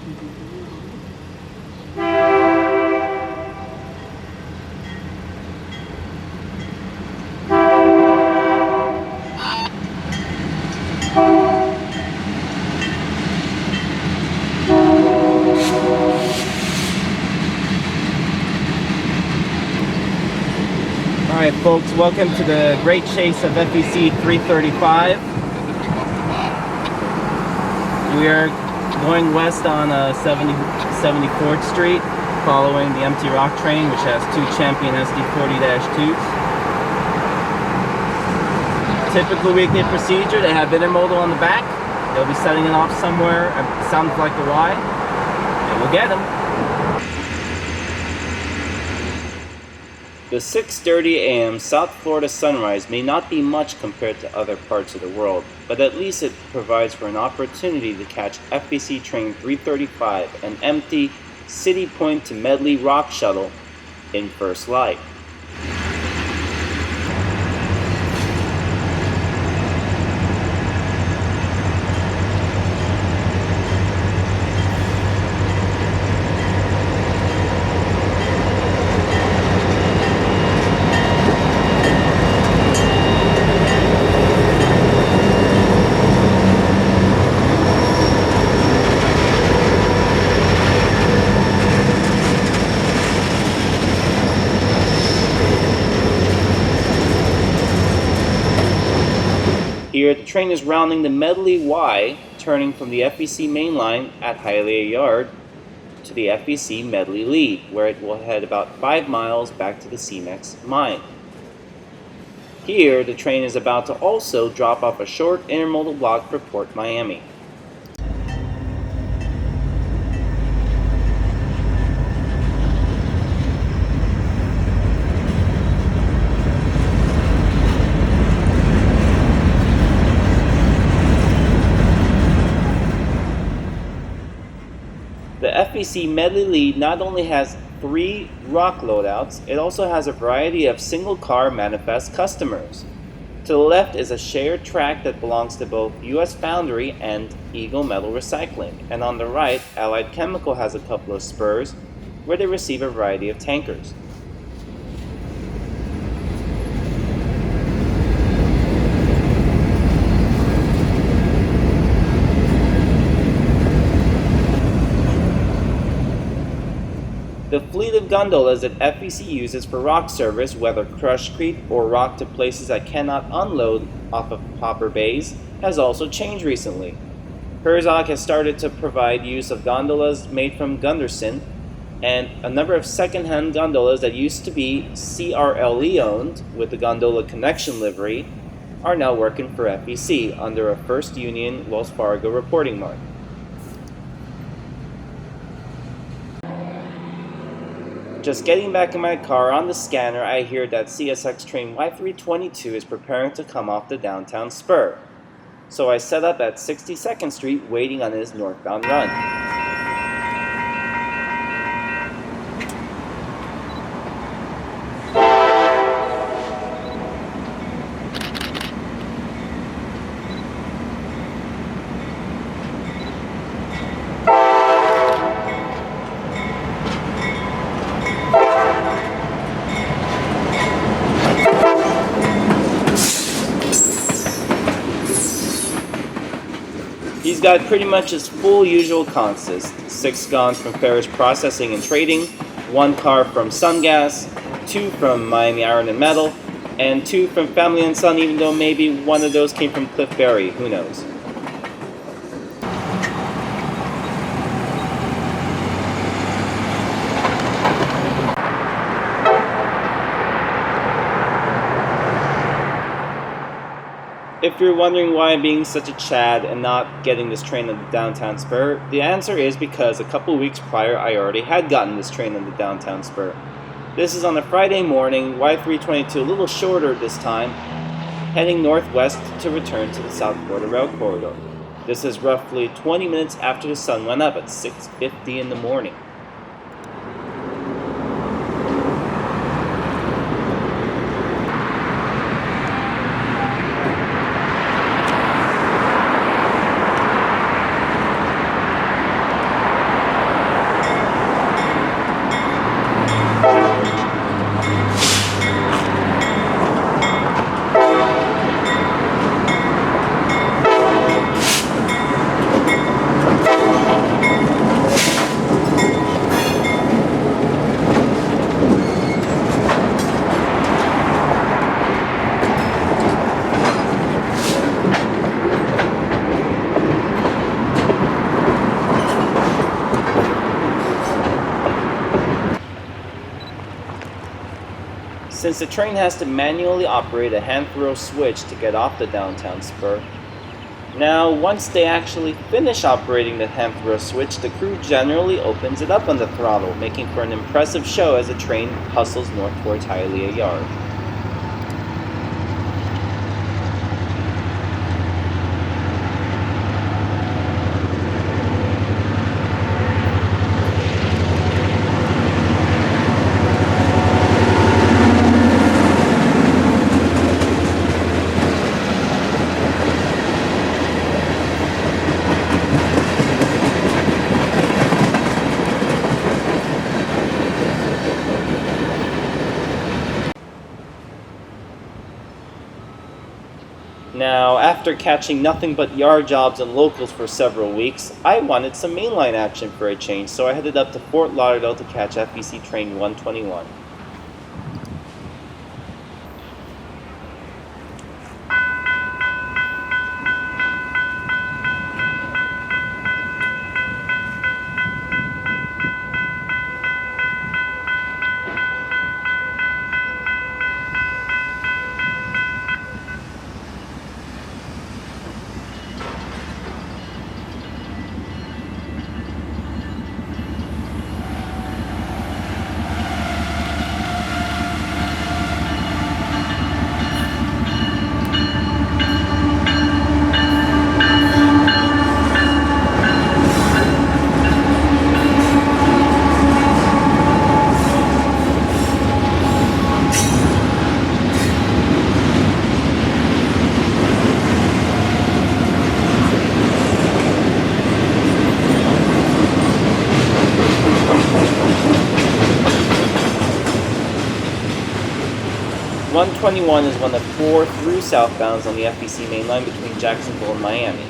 Alright folks, welcome to the great chase of FEC 335. We are going west on 74th Street, following the empty rock train, which has two Champion SD40-2s. Typical weekday procedure, they have intermodal on the back. They'll be setting it off somewhere, sounds like the Y, and we'll get them. The 6:30 a.m. South Florida sunrise may not be much compared to other parts of the world, but at least it provides for an opportunity to catch FEC Train 335, an empty City Point to Medley rock shuttle, in first light. Here, the train is rounding the Medley Wye, turning from the FEC main line at Hialeah Yard to the FEC Medley Lead, where it will head about 5 miles back to the CMX mine. Here, the train is about to also drop off a short intermodal block for Port Miami. The FEC Medley Lead not only has 3 rock loadouts, it also has a variety of single-car manifest customers. To the left is a shared track that belongs to both U.S. Foundry and Eagle Metal Recycling, and on the right, Allied Chemical has a couple of spurs where they receive a variety of tankers. The fleet of gondolas that FEC uses for rock service, whether crushcrete or rock to places that cannot unload off of hopper bays, has also changed recently. Herzog has started to provide use of gondolas made from Gunderson, and a number of second-hand gondolas that used to be CRLE owned with the Gondola Connection livery are now working for FEC under a First Union Wells Fargo reporting mark. Just getting back in my car on the scanner, I hear that CSX train Y322 is preparing to come off the Downtown Spur. So I set up at 62nd Street waiting on his northbound run. He's got pretty much his full usual consist: 6 guns from Ferris Processing and Trading, 1 car from Sungas, 2 from Miami Iron and Metal, and 2 from Family and Son, even though maybe one of those came from Cliff Berry, who knows. If you're wondering why I'm being such a Chad and not getting this train on the Downtown Spur, the answer is because a couple weeks prior I already had gotten this train on the Downtown Spur. This is on a Friday morning, Y322, a little shorter this time, heading northwest to return to the South Florida Rail Corridor. This is roughly 20 minutes after the sun went up at 6:50 in the morning. since the train has to manually operate a hand-throw switch to get off the downtown spur. Now, once they actually finish operating the hand-throw switch, the crew generally opens it up on the throttle, making for an impressive show as the train hustles north towards Hialeah Yard. Now, after catching nothing but yard jobs and locals for several weeks, I wanted some mainline action for a change, so I headed up to Fort Lauderdale to catch FEC Train 121. .121 is one of 4 through southbounds on the FEC main line between Jacksonville and Miami.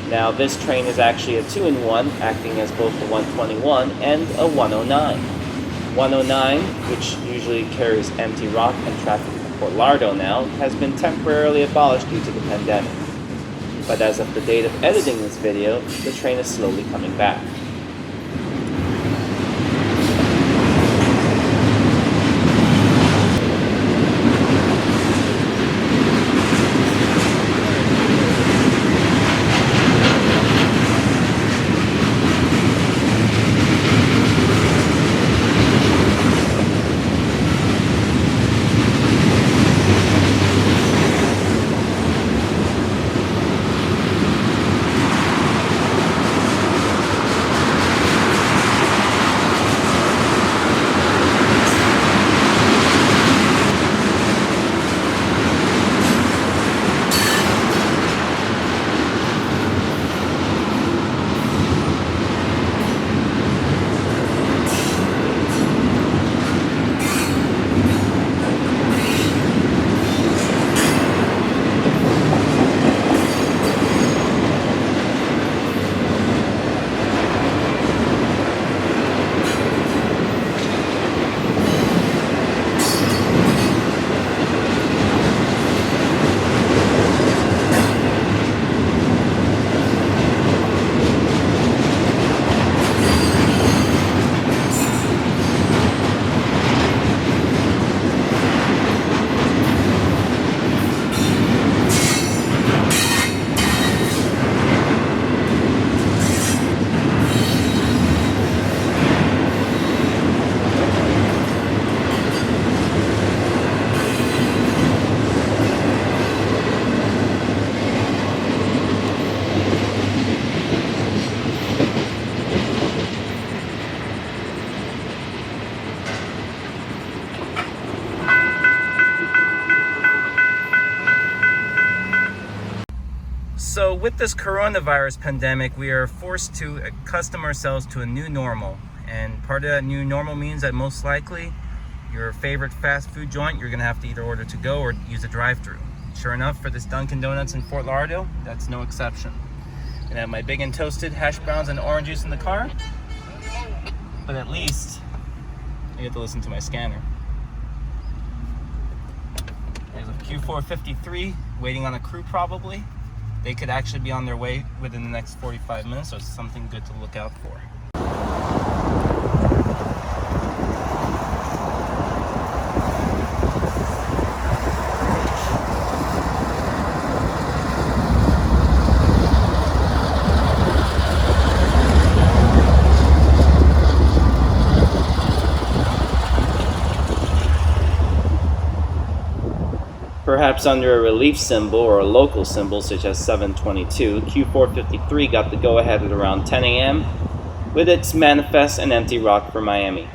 Now, this train is actually a 2-in-1, acting as both a 121 and a 109. 109, which usually carries empty rock and traffic from Fort Lauderdale now, has been temporarily abolished due to the pandemic. But as of the date of editing this video, the train is slowly coming back. So with this coronavirus pandemic, we are forced to accustom ourselves to a new normal. And part of that new normal means that most likely your favorite fast food joint, you're gonna have to either order to go or use a drive-thru. Sure enough, for this Dunkin' Donuts in Fort Lauderdale, that's no exception. And I have my big and toasted hash browns and orange juice in the car, but at least I get to listen to my scanner. There's a Q453 waiting on a crew probably. They could actually be on their way within the next 45 minutes, so it's something good to look out for. Perhaps under a relief symbol or a local symbol such as 722, Q453 got the go-ahead at around 10 a.m. with its manifest and empty rock for Miami.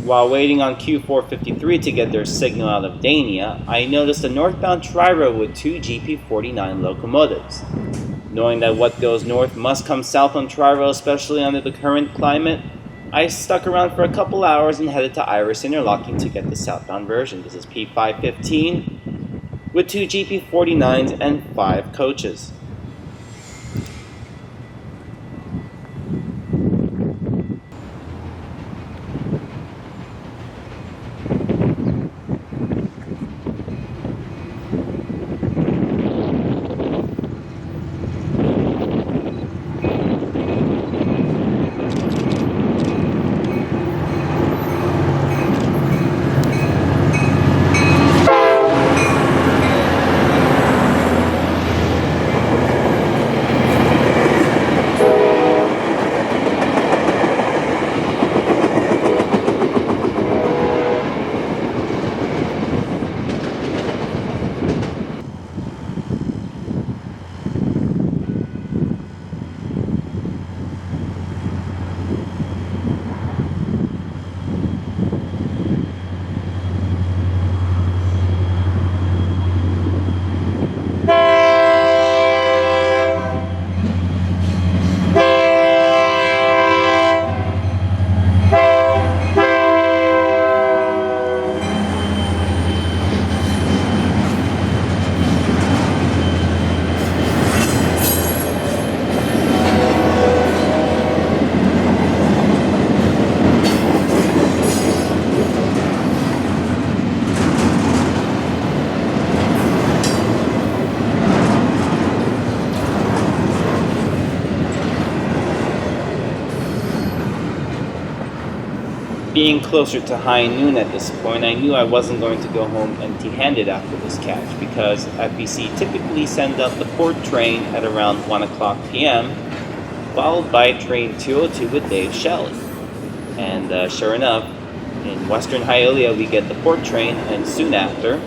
While waiting on Q453 to get their signal out of Dania, I noticed a northbound tri-road with two GP49 locomotives. Knowing that what goes north must come south on tri-road, especially under the current climate, I stuck around for a couple hours and headed to Iris Interlocking to get the southbound version. This is P515 with two GP49s and 5 coaches. Being closer to high noon at this point, I knew I wasn't going to go home empty-handed after this catch, because FEC typically send up the port train at around 1 o'clock p.m., followed by train 202 with Dave Shelley. And sure enough, in western Hialeah we get the port train, and soon after,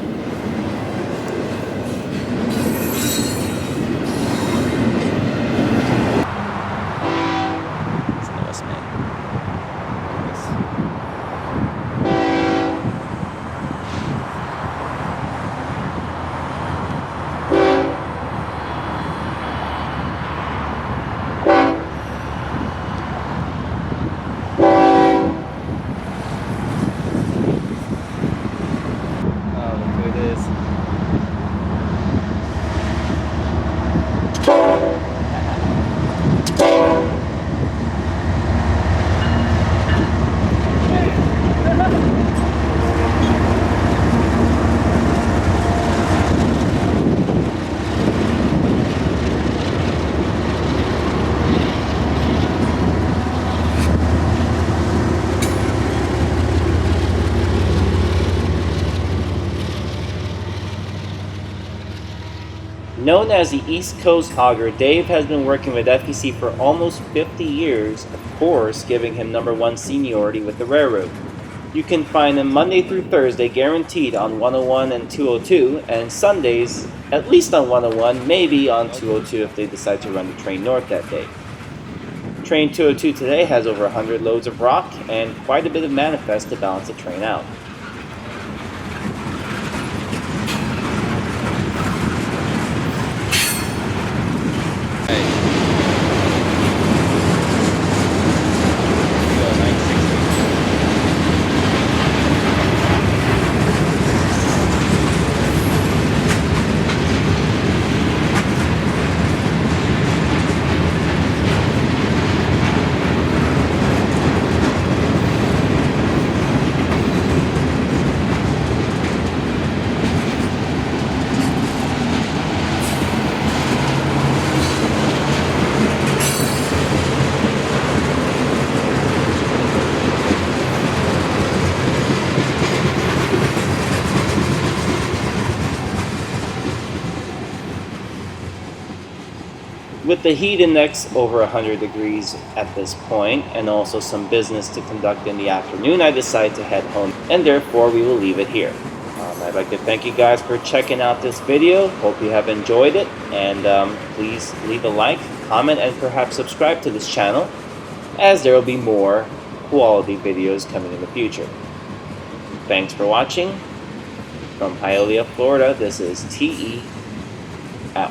known as the East Coast Hogger, Dave has been working with FEC for almost 50 years, of course giving him #1 seniority with the railroad. You can find him Monday through Thursday guaranteed on 101 and 202, and Sundays at least on 101, maybe on 202 if they decide to run the train north that day. Train 202 today has over 100 loads of rock and quite a bit of manifest to balance the train out. With the heat index over 100 degrees at this point, and also some business to conduct in the afternoon, I decided to head home, and therefore we will leave it here. I'd like to thank you guys for checking out this video. Hope you have enjoyed it, and please leave a like, comment, and perhaps subscribe to this channel, as there will be more quality videos coming in the future. Thanks for watching. From Hialeah, Florida, this is TE out.